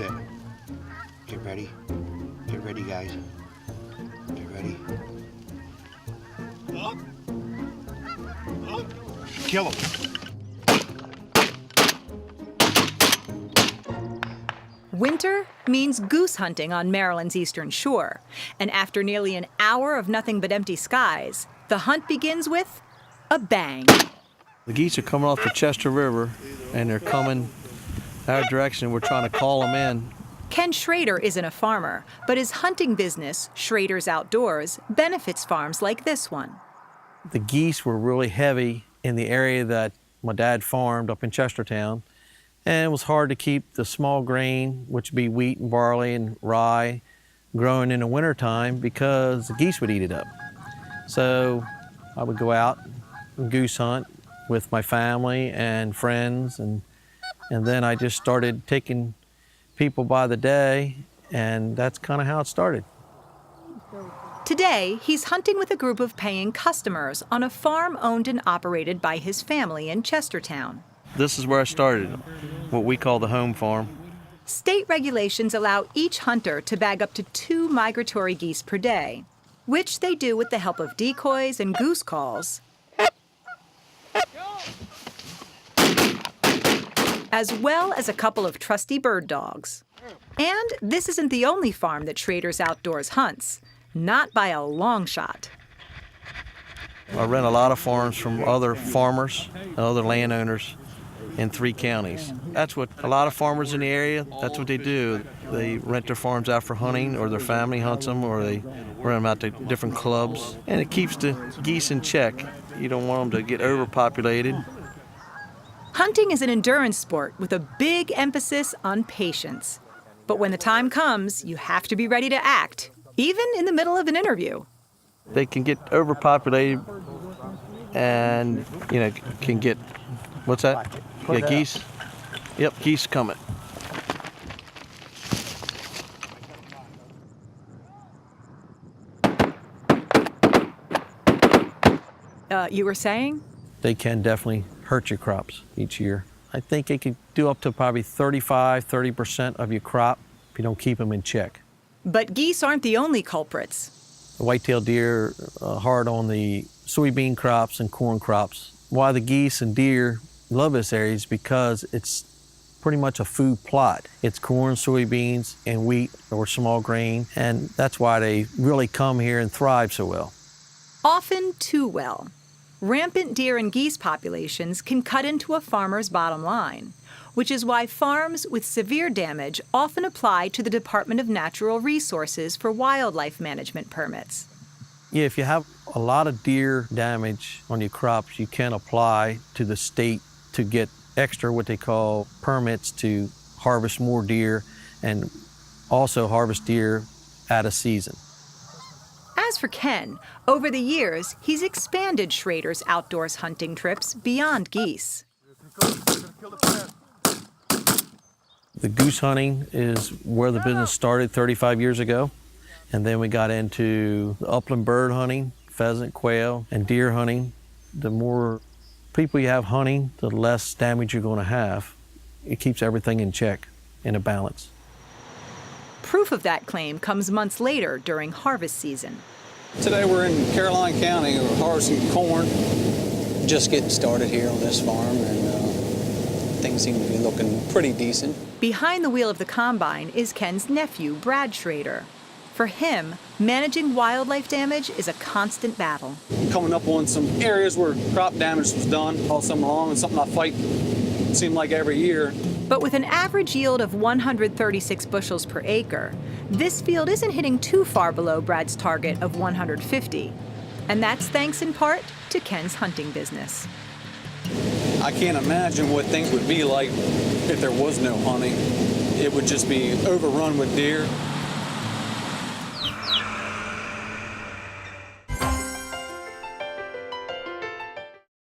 Okay. Get ready. Get ready, guys. Get ready. Kill him. Winter means goose hunting on Maryland's eastern shore. And after nearly an hour of nothing but empty skies, the hunt begins with a bang. The geese are coming off the Chester River, and they're coming our direction. We're trying to call them in. Ken Schrader isn't a farmer, but his hunting business, Schrader's Outdoors, benefits farms like this one. The geese were really heavy in the area that my dad farmed up in Chestertown, and it was hard to keep the small grain, which would be wheat and barley and rye, growing in the wintertime because the geese would eat it up. So I would go out and goose hunt with my family and friends, and then I just started taking people by the day, and that's kind of how it started. Today, he's hunting with a group of paying customers on a farm owned and operated by his family in Chestertown. This is where I started, what we call the home farm. State regulations allow each hunter to bag up to 2 migratory geese per day, which they do with the help of decoys and goose calls, as well as a couple of trusty bird dogs. And this isn't the only farm that Schrader's Outdoors hunts, not by a long shot. I rent a lot of farms from other farmers and other landowners in 3 counties. That's what a lot of farmers in the area, that's what they do. They rent their farms out for hunting, or their family hunts them, or they rent them out to different clubs. And it keeps the geese in check. You don't want them to get overpopulated. Hunting is an endurance sport with a big emphasis on patience. But when the time comes, you have to be ready to act, even in the middle of an interview. They can get overpopulated and, can get, what's that? Yeah, geese. Yep, geese coming. You were saying? They can definitely hurt your crops each year. I think it could do up to probably 30% of your crop if you don't keep them in check. But geese aren't the only culprits. The white-tailed deer are hard on the soybean crops and corn crops. Why the geese and deer love this area is because it's pretty much a food plot. It's corn, soybeans, and wheat or small grain, and that's why they really come here and thrive so well. Often too well. Rampant deer and geese populations can cut into a farmer's bottom line, which is why farms with severe damage often apply to the Department of Natural Resources for wildlife management permits. Yeah, if you have a lot of deer damage on your crops, you can apply to the state to get extra, what they call permits, to harvest more deer and also harvest deer out of season. As for Ken, over the years, he's expanded Schrader's Outdoors hunting trips beyond geese. The goose hunting is where the business started 35 years ago. And then we got into the upland bird hunting, pheasant, quail, and deer hunting. The more people you have hunting, the less damage you're going to have. It keeps everything in check, in a balance. Proof of that claim comes months later during harvest season. Today we're in Caroline County, we're harvesting corn. Just getting started here on this farm, and things seem to be looking pretty decent. Behind the wheel of the combine is Ken's nephew, Brad Schrader. For him, managing wildlife damage is a constant battle. Coming up on some areas where crop damage was done all summer long, and something I fight, it seemed like every year. But with an average yield of 136 bushels per acre, this field isn't hitting too far below Brad's target of 150. And that's thanks in part to Ken's hunting business. I can't imagine what things would be like if there was no hunting. It would just be overrun with deer.